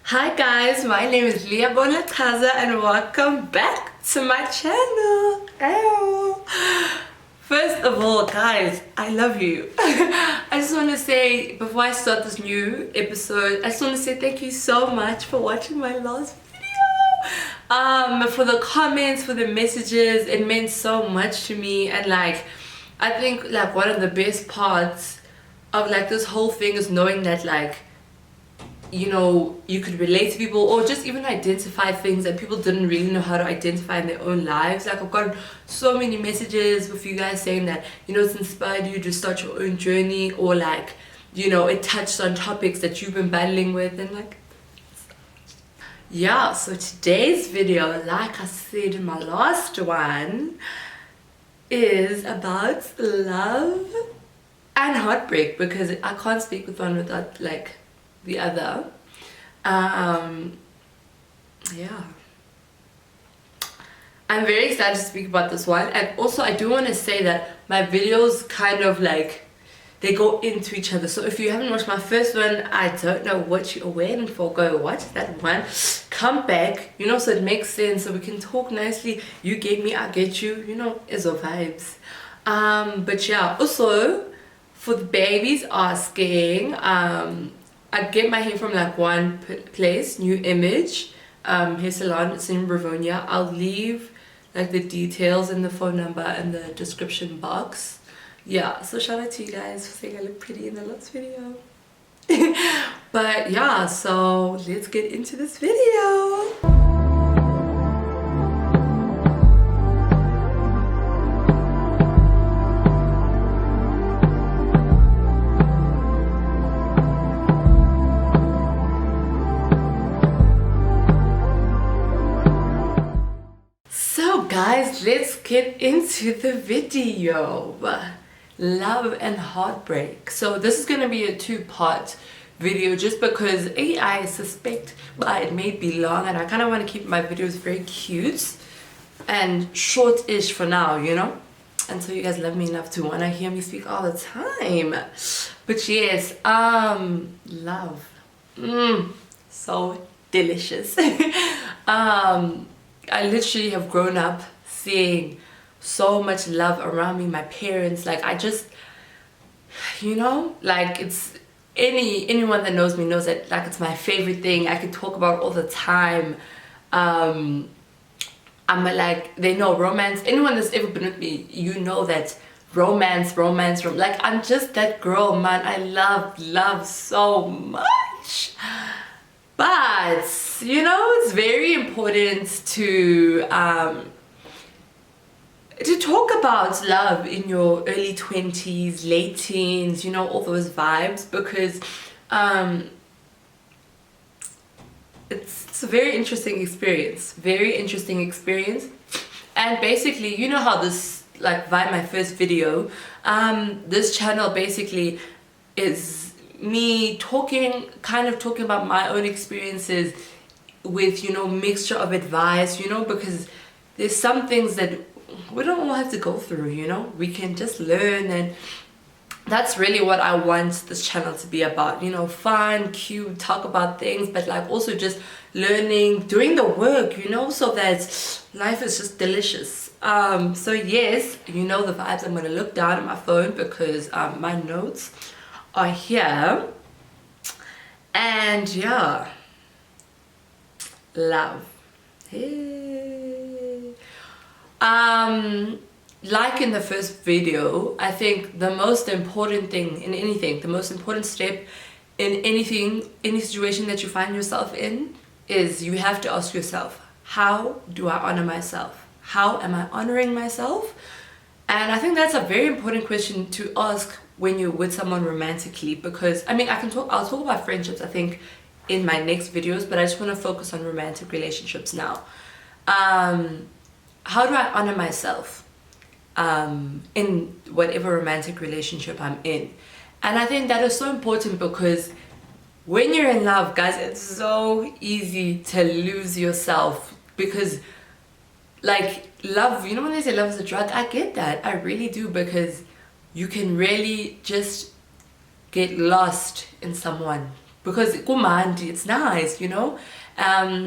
Hi guys, my name is Rivonia and welcome back to my channel. Ow. First of all, guys, I love you. I just want to say, before I start this new episode, I just want to say thank you so much for watching my last video. For the comments, for the messages, it meant so much to me. And like, I think like one of the best parts of like this whole thing is knowing that like, you know, you could relate to people or just even identify things that people didn't really know how to identify in their own lives. Like I've gotten so many messages with you guys saying that, you know, it's inspired you to start your own journey, or like, you know, it touched on topics that you've been battling with. And like, yeah, so today's video, like I said in my last one, is about love and heartbreak, because I can't speak with one without like the other. Yeah, I'm very excited to speak about this one. And also I do want to say that my videos kind of like, they go into each other. So if you haven't watched my first one, I don't know what you're waiting for. Go watch that one, come back, you know, so it makes sense, so we can talk nicely. You get me, I get you, you know, it's all vibes. But yeah, also for the babies asking, I get my hair from like one place, New Image, hair salon. It's in Rivonia. I'll leave like the details and the phone number in the description box. Yeah, so shout out to you guys for saying I look pretty in the last video. But yeah, so let's get into this video. Guys, let's get into the video. Love and heartbreak. So this is going to be a two-part video just because I suspect it may be long, and I kind of want to keep my videos very cute and short-ish for now, you know, until you guys love me enough to want to hear me speak all the time. But yes, love, so delicious. I literally have grown up seeing so much love around me. My parents, like, I just, you know, like, it's anyone that knows me knows that like it's my favorite thing. I could talk about all the time. I'm like, they know romance. Anyone that's ever been with me, you know that romance, like, I'm just that girl, man. I love so much. But you know, it's very important to talk about love in your early 20s, late teens, you know, all those vibes, because it's a very interesting experience, and basically, you know how this, like, via my first video, this channel basically is me kind of talking about my own experiences with, you know, mixture of advice, you know, because there's some things that we don't all have to go through, you know, we can just learn. And that's really what I want this channel to be about, you know, fun, cute, talk about things, but like also just learning, doing the work, you know, so that life is just delicious. So yes, you know the vibes. I'm gonna look down at my phone because my notes are here. And yeah, love. Hey. Like in the first video, I think the most important thing in anything, the most important step in anything, any situation that you find yourself in, is you have to ask yourself, how do I honor myself? How am I honoring myself? And I think that's a very important question to ask when you're with someone romantically, because I mean, I'll talk about friendships, I think, in my next videos, but I just want to focus on romantic relationships now. How do I honor myself in whatever romantic relationship I'm in? And I think that is so important, because when you're in love, guys, it's so easy to lose yourself, because like love, you know, when they say love is a drug, I get that, I really do, because you can really just get lost in someone because kumandi, it's nice, you know.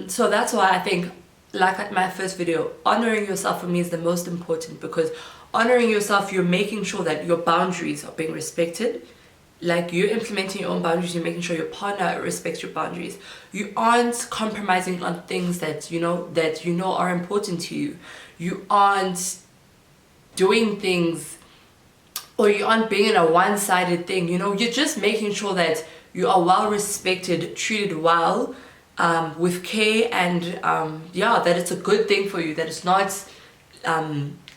So that's why I think, like at my first video, honoring yourself for me is the most important, because honoring yourself, you're making sure that your boundaries are being respected. Like, you're implementing your own boundaries, you're making sure your partner respects your boundaries. You aren't compromising on things that you know are important to you. You aren't doing things, or you aren't being in a one-sided thing, you know. You're just making sure that you are well respected, treated well, with care, and yeah, that it's a good thing for you, that it's not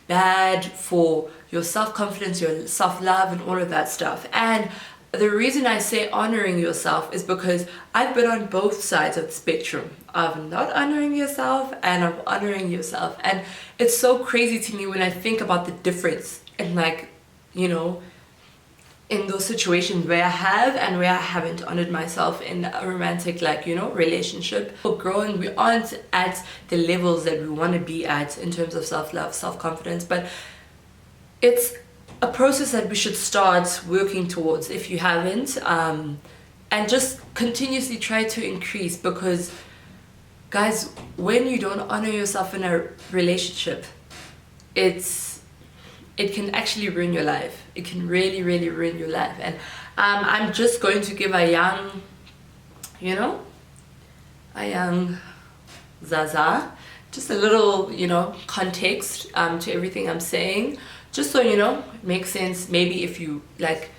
bad for your self-confidence, your self-love, and all of that stuff. And the reason I say honoring yourself is because I've been on both sides of the spectrum of not honoring yourself and of honoring yourself. And it's so crazy to me when I think about the difference in, like, you know, in those situations where I have and where I haven't honored myself in a romantic, like, you know, relationship. We're growing, we aren't at the levels that we want to be at in terms of self-love, self-confidence, but it's a process that we should start working towards if you haven't, and just continuously try to increase, because guys, when you don't honor yourself in a relationship, it can actually ruin your life. It can really, really ruin your life. And I'm just going to give a young, you know, a young Zaza, just a little, you know, context to everything I'm saying, just so, you know, it makes sense. Maybe if you, like,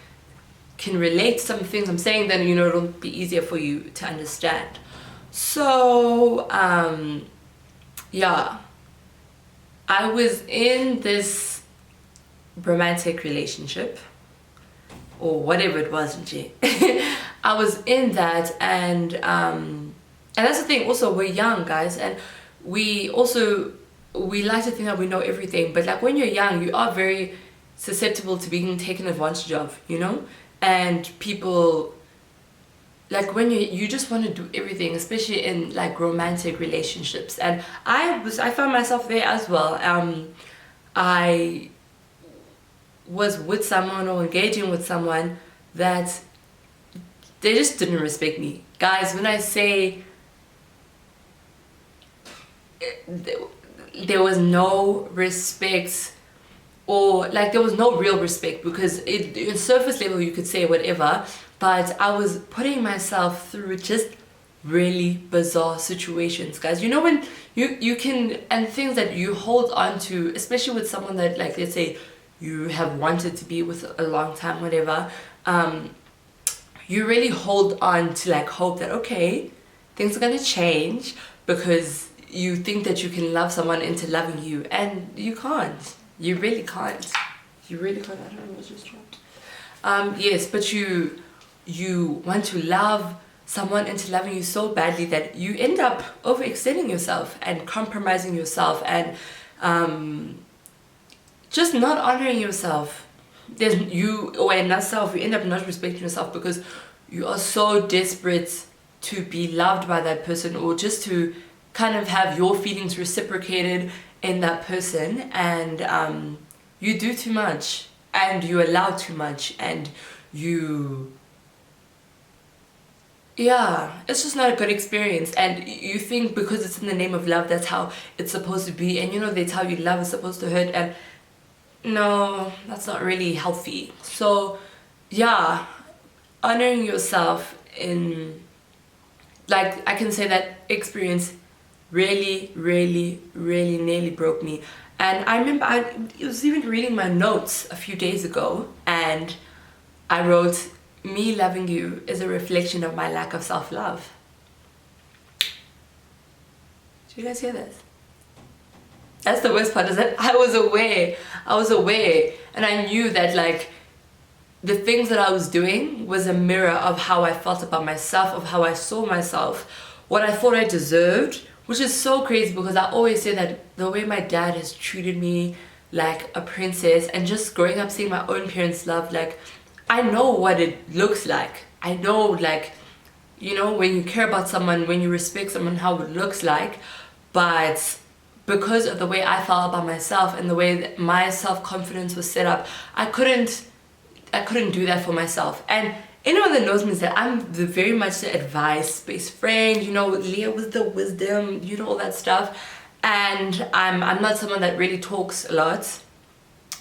can relate some things I'm saying, then, you know, it'll be easier for you to understand. So, yeah, I was in this romantic relationship, or whatever it was, I was in that, and that's the thing. Also, we're young, guys, and we like to think that we know everything, but like when you're young, you are very susceptible to being taken advantage of, you know. And people, like, when you just want to do everything, especially in like romantic relationships. And I found myself there as well. I was with someone or engaging with someone that they just didn't respect me, guys. When I say there was no respect, or like there was no real respect, because in surface level you could say whatever, but I was putting myself through just really bizarre situations, guys. You know, when you can, and things that you hold on to, especially with someone that, like, let's say you have wanted to be with a long time, whatever, you really hold on to, like, hope that, okay, things are gonna change, because you think that you can love someone into loving you, and you can't. You really can't. You really can't. I don't know what just dropped. Yes, but you want to love someone into loving you so badly that you end up overextending yourself and compromising yourself, and just not honoring yourself. You end up not respecting yourself, because you are so desperate to be loved by that person, or just to kind of have your feelings reciprocated in that person, and you do too much, and you allow too much, and yeah, it's just not a good experience. And you think because it's in the name of love, that's how it's supposed to be, and you know, they tell you love is supposed to hurt, and no, that's not really healthy. So yeah, honoring yourself in, like, I can say that experience really, really, really nearly broke me. And I remember I was even reading my notes a few days ago, and I wrote, me loving you is a reflection of my lack of self-love. Did you guys hear this? That's the worst part, is that I was aware, and I knew that, like, the things that I was doing was a mirror of how I felt about myself, of how I saw myself, what I thought I deserved. Which is so crazy, because I always say that the way my dad has treated me like a princess, and just growing up seeing my own parents' love, like, I know what it looks like. I know, like, you know, when you care about someone, when you respect someone, how it looks like. But because of the way I felt about myself and the way that my self-confidence was set up, I couldn't do that for myself. And anyone that knows me is that I'm very much the advice-based friend, you know, Leah with the wisdom, you know, all that stuff. And I'm not someone that really talks a lot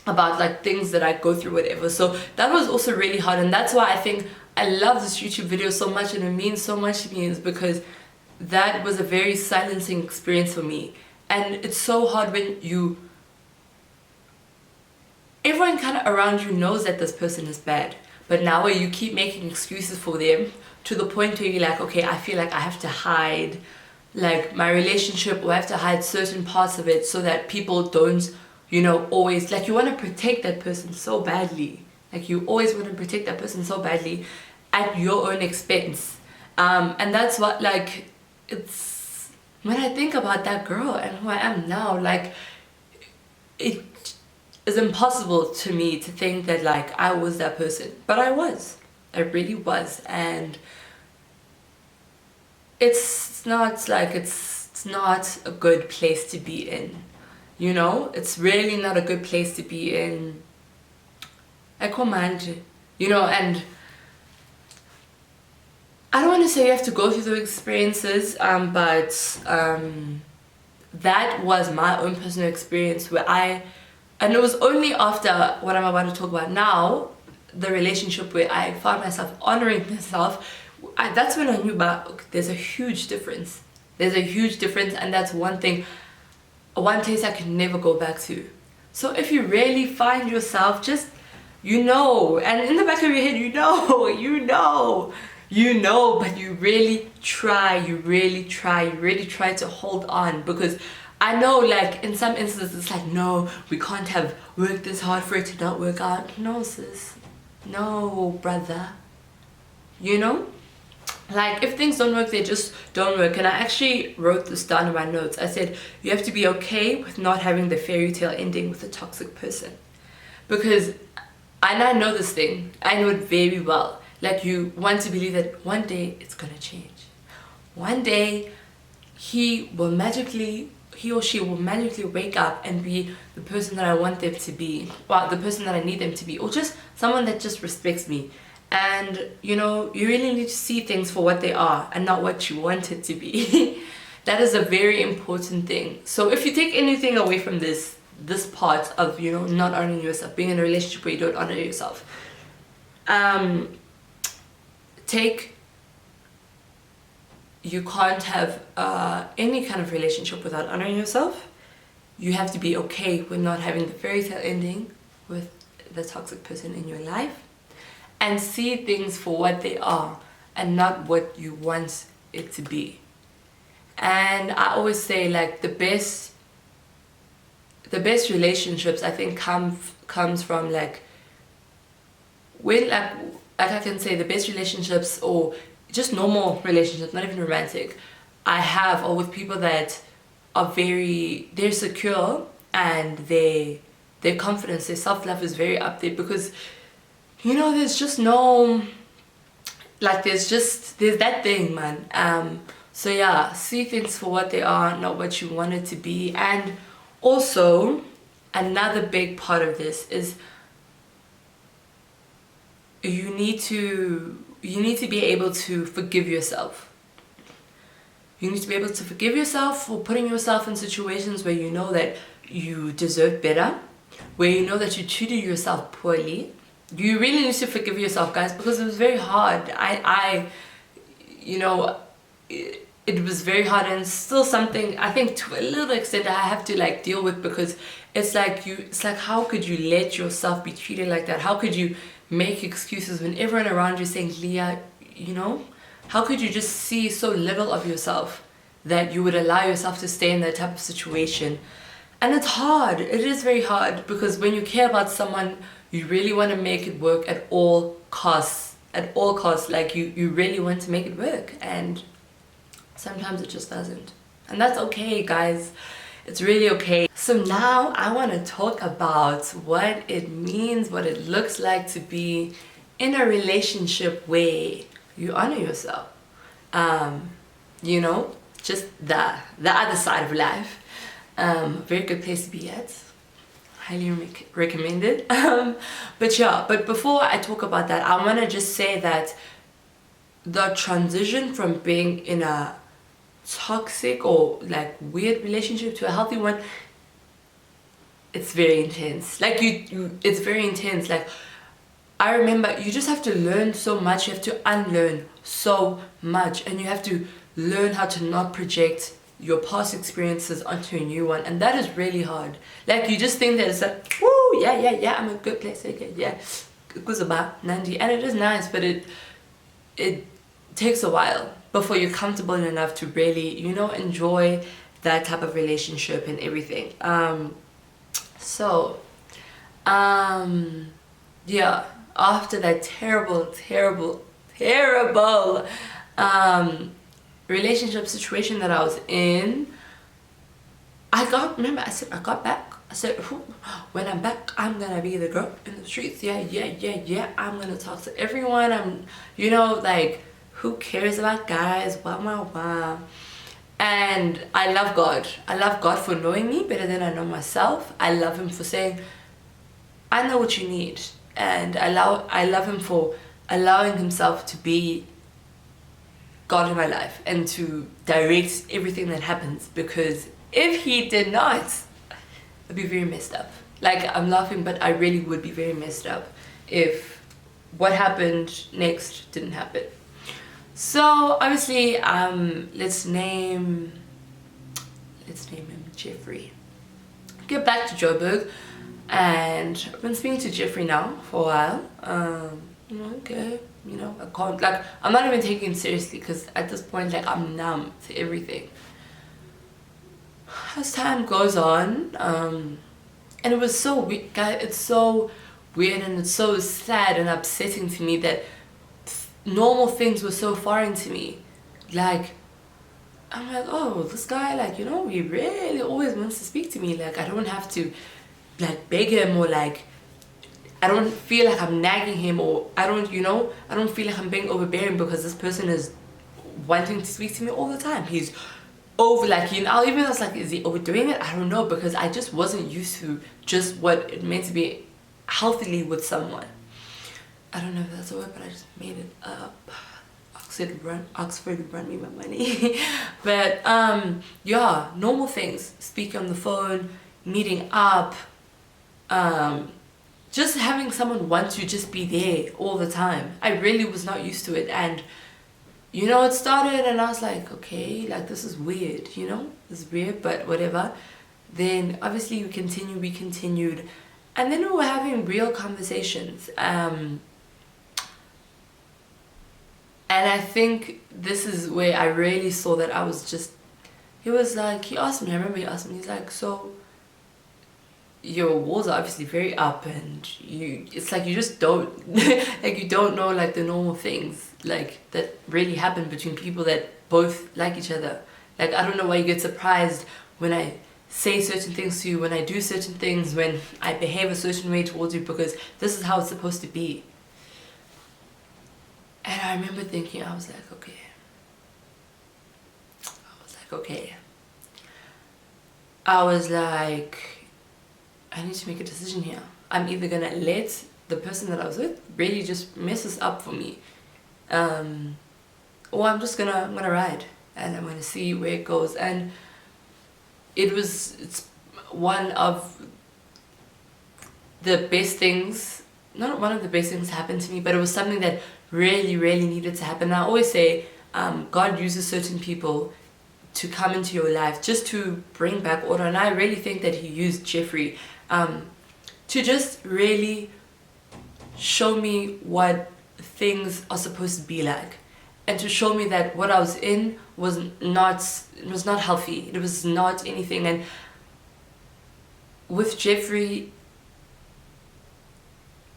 about like things that I go through, whatever. So that was also really hard, and that's why I think I love this YouTube video so much, and it means so much to me, is because that was a very silencing experience for me. And it's so hard when everyone kind of around you knows that this person is bad, but now you keep making excuses for them to the point where you're like, okay, I feel like I have to hide like my relationship, or I have to hide certain parts of it so that people don't, you know, always, like, you want to protect that person so badly. Like, you always want to protect that person so badly at your own expense. And that's what, like, it's, when I think about that girl and who I am now, like, it is impossible to me to think that, like, I was that person. But I was. I really was. And it's not, like, it's not a good place to be in. You know, it's really not a good place to be in. I command, you know, and I don't want to say you have to go through those experiences, but that was my own personal experience where and it was only after what I'm about to talk about now, the relationship where I found myself honoring myself, that's when I knew about, there's a huge difference. There's a huge difference, and that's one thing, one taste I can never go back to. So if you really find yourself, just, you know, and in the back of your head, you know, but you really try to hold on, because I know, like, in some instances it's like, no, we can't have worked this hard for it to not work out. No, sis, no, brother, you know, like, if things don't work, they just don't work. And I actually wrote this down in my notes. I said, you have to be okay with not having the fairy tale ending with a toxic person, because, and I know this thing, I know it very well. Like, you want to believe that one day it's gonna change. One day he or she will magically wake up and be the person that I want them to be, well, the person that I need them to be, or just someone that just respects me. And, you know, you really need to see things for what they are and not what you want it to be. That is a very important thing. So if you take anything away from this part of, you know, not honoring yourself, being in a relationship where you don't honor yourself, you can't have any kind of relationship without honoring yourself. You have to be okay with not having the fairy tale ending with the toxic person in your life, and see things for what they are and not what you want it to be. And I always say, like, the best relationships, I think, comes from, like, when, like I can say, the best relationships, or just normal relationships, not even romantic, I have, or with people that are they're secure, and their confidence, their self-love is very up there, because, you know, there's just no, like, there's that thing, man. So yeah, see things for what they are, not what you want it to be. And also, another big part of this is you need to be able to forgive yourself. You need to be able to forgive yourself for putting yourself in situations where you know that you deserve better, where you know that you treated yourself poorly. You really need to forgive yourself, guys, because it was very hard. You know, it was very hard, and still something I think to a little extent I have to, like, deal with, because it's like how could you let yourself be treated like that? How could you make excuses when everyone around you is saying, Leah, you know, how could you just see so little of yourself that you would allow yourself to stay in that type of situation? And it's hard. It is very hard, because when you care about someone, you really want to make it work at all costs. At all costs, like, you really want to make it work, and sometimes it just doesn't. And that's okay, guys. It's really okay. So now I want to talk about what it means, what it looks like to be in a relationship where you honor yourself. You know, just the other side of life. Very good place to be at. highly recommended. But yeah, but before I talk about that, I want to just say that the transition from being in a toxic or like weird relationship to a healthy one, it's very intense. Like it's very intense. Like I remember you just have to learn so much, you have to unlearn so much, and you have to learn how to not project your past experiences onto a new one, and that is really hard. Like you just think that it's like, woo, yeah, I'm in a good place, okay, yeah, it goes about Nandi, and it is nice, but it takes a while before you're comfortable enough to really, you know, enjoy that type of relationship and everything. Yeah, after that terrible relationship situation that I was in, I got back. I said, when I'm back, I'm gonna be the girl in the streets. Yeah. I'm gonna talk to everyone. I'm, you know, like, who cares about guys? Wow. And I love God. I love God for knowing me better than I know myself. I love him for saying, I know what you need. And I love him for allowing himself to be God in my life and to direct everything that happens, because if he did not, I'd be very messed up. Like, I'm laughing, but I really would be very messed up if what happened next didn't happen. So obviously, let's name him Jeffrey. Get back to Joburg, and I've been speaking to Jeffrey now for a while. Okay, you know, I can't, like, I'm not even taking it seriously, because at this point, like, I'm numb to everything. As time goes on, and it was so weird, guys, it's so weird and it's so sad and upsetting to me that normal things were so foreign to me. Like, I'm like, oh, this guy, like, you know, he really always wants to speak to me. Like, I don't have to, like, beg him, or like, I don't feel like I'm nagging him, or I don't feel like I'm being overbearing, because this person is wanting to speak to me all the time. He's over, like, you know, I was like, is he overdoing it? I don't know, because I just wasn't used to just what it meant to be healthily with someone. I don't know if that's a word, but I just made it up. Oxford run me my money. But yeah, normal things, speaking on the phone, meeting up, just having someone want to just be there all the time. I really was not used to it, and you know, it started and I was like, okay, like, this is weird, you know, this is weird, but whatever. Then obviously we continued, and then we were having real conversations. And I think this is where I really saw that I was just, he asked me, I remember he asked me, he's like, so your walls are obviously very up, and it's like you just don't, like, you don't know, like, the normal things, like, that really happen between people that both like each other. Like, I don't know why you get surprised when I say certain things to you, when I do certain things, when I behave a certain way towards you, because this is how it's supposed to be. And I remember thinking, I was like, okay. I was like, I need to make a decision here. I'm either gonna let the person that I was with really just mess this up for me, or I'm gonna ride, and I'm gonna see where it goes. And it's one of the best things, not one of the best things happened to me, but it was something that really needed to happen. I always say, God uses certain people to come into your life just to bring back order, and I really think that he used Jeffrey to just really show me what things are supposed to be like, and to show me that what I was in was not healthy, it was not anything. And with Jeffrey,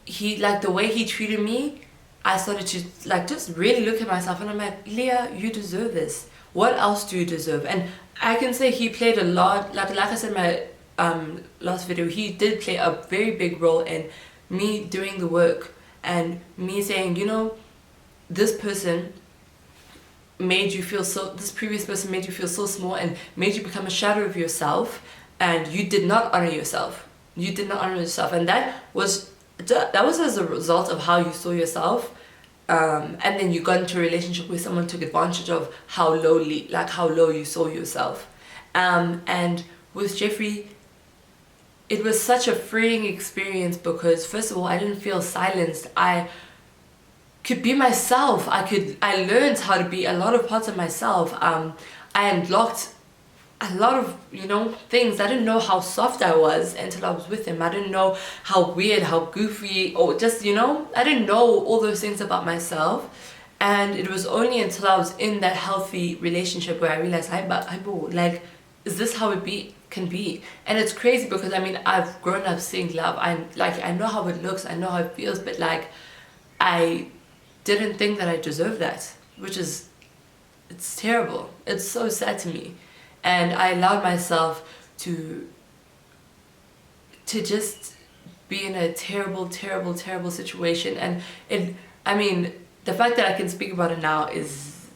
he, like, the way he treated me, I started to, like, just really look at myself, and I'm like, Leah, you deserve this. What else do you deserve? And I can say he played a lot, like I said in my last video, he did play a very big role in me doing the work, and me saying, you know, this person made you feel so, this previous person made you feel so small and made you become a shadow of yourself, and you did not honor yourself. You did not honor yourself, and that was as a result of how you saw yourself. And then you got into a relationship where someone took advantage of how low you saw yourself. And with Jeffrey, it was such a freeing experience because, first of all, I didn't feel silenced. I could be myself. I learned how to be a lot of parts of myself. I unlocked a lot of, things. I didn't know how soft I was until I was with him. I didn't know how weird, how goofy, or just, I didn't know all those things about myself. And it was only until I was in that healthy relationship where I realized, is this how it can be? And it's crazy because, I've grown up seeing love. I know how it looks, I know how it feels, but I didn't think that I deserved that, it's terrible. It's so sad to me. And I allowed myself to just be in a terrible, terrible, terrible situation. And the fact that I can speak about it now is,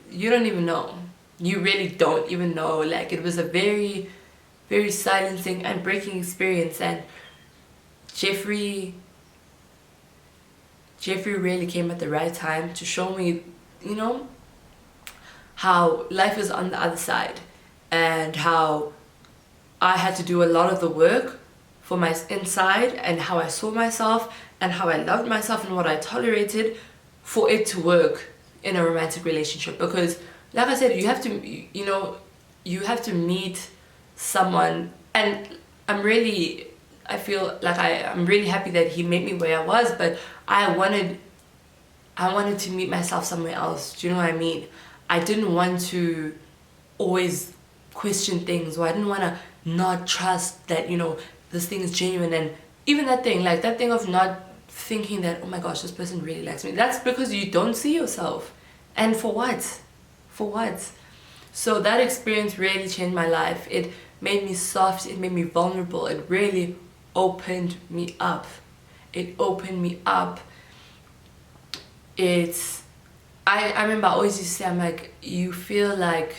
you don't even know. You really don't even know. It was a very, very silencing and breaking experience. And Jeffrey really came at the right time to show me, how life is on the other side. And how I had to do a lot of the work for my inside, and how I saw myself, and how I loved myself, and what I tolerated for it to work in a romantic relationship. Because, like I said, you have to meet someone, and I'm really happy that he made me where I was, but I wanted to meet myself somewhere else. Do you know what I mean? I didn't want to always question things, or I didn't want to not trust that this thing is genuine. And even that thing of not thinking that, oh my gosh, this person really likes me, that's because you don't see yourself. And for what? So that experience really changed my life. It made me soft, it made me vulnerable, it really opened me up. I remember I always used to say, I'm like, you feel like,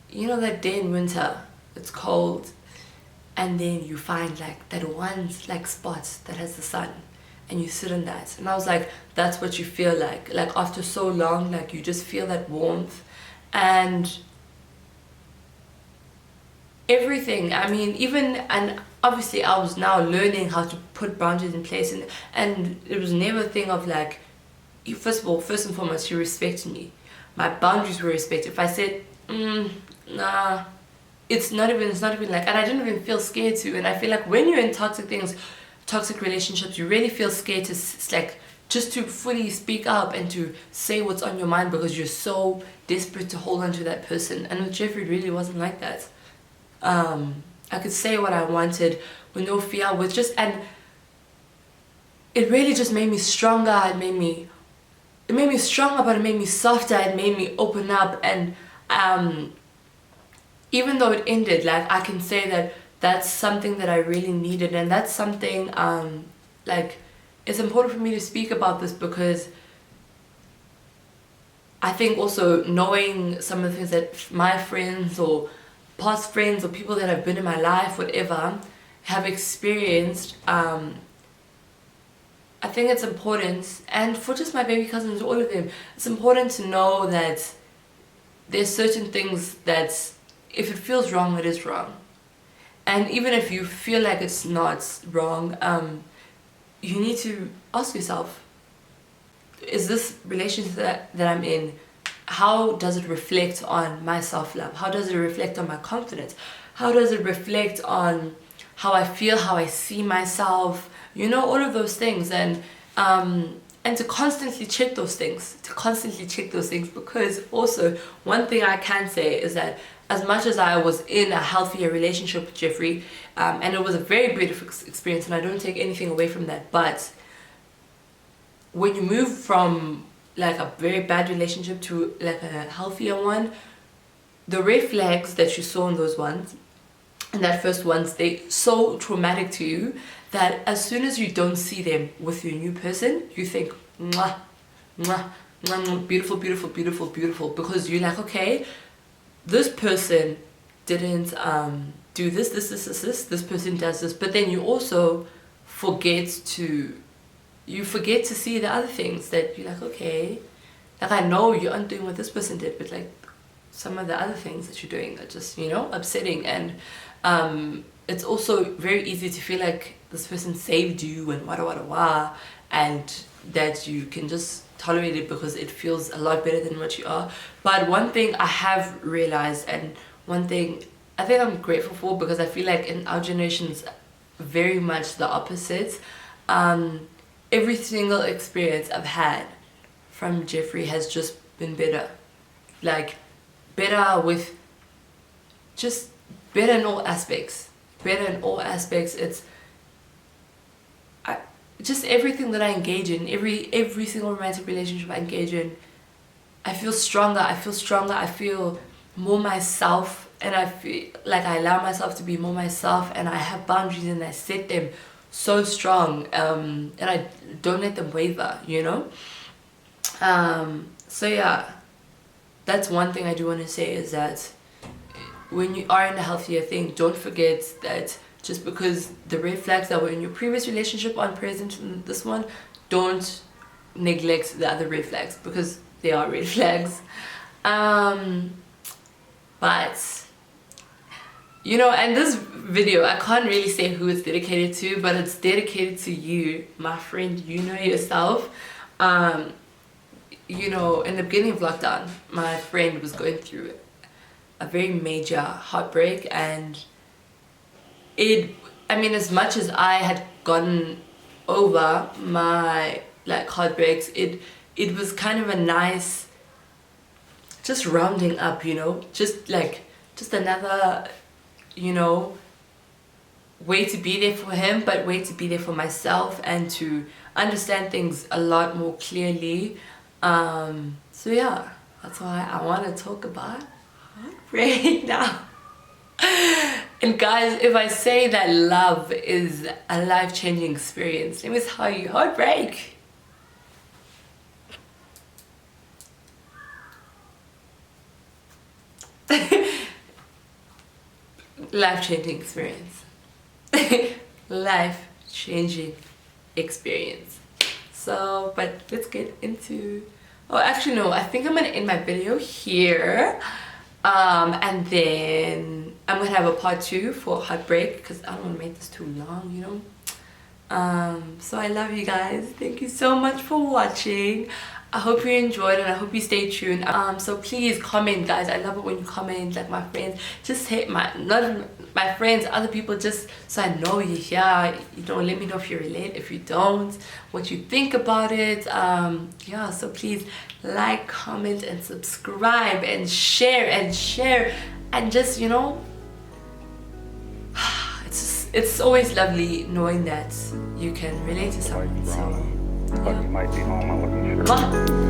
that day in winter, it's cold, and then you find that one spot that has the sun, and you sit in that. And I was like, that's what you feel like after so long, you just feel that warmth. And everything, and obviously I was now learning how to put boundaries in place, and it was never a thing of first and foremost, he respected me. My boundaries were respected. If I said, nah, it's not even and I didn't even feel scared to. And I feel like when you're in toxic relationships, you really feel scared to just to fully speak up and to say what's on your mind, because you're so desperate to hold on to that person. And with Jeffrey, it really wasn't like that. I could say what I wanted with no fear, and it really just made me stronger. It made me stronger, but it made me softer. It made me open up. And even though it ended, I can say that that's something that I really needed. And that's something, it's important for me to speak about this, because I think also knowing some of the things that my friends or past friends or people that have been in my life, whatever, have experienced, I think it's important, and for just my baby cousins, all of them, it's important to know that there's certain things that if it feels wrong, it is wrong. And even if you feel like it's not wrong, you need to ask yourself, is this relationship that I'm in, how does it reflect on my self-love? How does it reflect on my confidence? How does it reflect on how I feel, how I see myself? All of those things. And to constantly check those things. Because also, one thing I can say is that as much as I was in a healthier relationship with Jeffrey, and it was a very beautiful experience, and I don't take anything away from that, but when you move from a very bad relationship to a healthier one, the red flags that you saw in those ones, in that first ones, they're so traumatic to you that as soon as you don't see them with your new person, you think, mwah, mwah, mwah, mwah, beautiful, beautiful, beautiful, beautiful, because you're like, okay, this person didn't do this person does this, but then you also forget to see the other things that you're like, okay, like I know you aren't doing what this person did, but like some of the other things that you're doing are just, you know, upsetting. And it's also very easy to feel like this person saved you and wah, and that you can just tolerate it because it feels a lot better than what you are. But one thing I have realized, and one thing I think I'm grateful for, because I feel like in our generation it's very much the opposite. Every single experience I've had from Jeffrey has just been better. Like, better with just better in all aspects. Better in all aspects. It's just everything that I engage in, every single romantic relationship I engage in, I feel stronger. I feel more myself, and I feel like I allow myself to be more myself, and I have boundaries and I set them so strong, and I don't let them waver, you know. So yeah, that's one thing I do want to say, is that when you are in a healthier thing, don't forget that just because the red flags that were in your previous relationship aren't present in this one, don't neglect the other red flags, because they are red flags. But you know, and this video, I can't really say who it's dedicated to, but it's dedicated to you, my friend. You know yourself. You know, in the beginning of lockdown, my friend was going through a very major heartbreak, and I mean, as much as I had gotten over my like heartbreaks, it was kind of a nice just rounding up, you know, just another, you know, way to be there for him, but way to be there for myself, and to understand things a lot more clearly. So yeah, that's why I want to talk about heartbreak now. And guys, if I say that love is a life-changing experience, let me tell you, heartbreak. Life-changing experience. Life-changing experience. So, but let's get into... Oh, actually no, I think I'm gonna end my video here. And then I'm gonna have a part 2 for heartbreak, because I don't want to make this too long, you know. So I love you guys. Thank you so much for watching. I hope you enjoyed, and I hope you stay tuned. So please comment, guys. I love it when you comment, like my friends. Just hit not my friends, other people, just so I know you're here. You know, let me know if you relate, if you don't, what you think about it. Yeah, so please like, comment, and subscribe, and share, and just, you know, it's always lovely knowing that you can relate to someone. So But you might be home. I'm looking at her.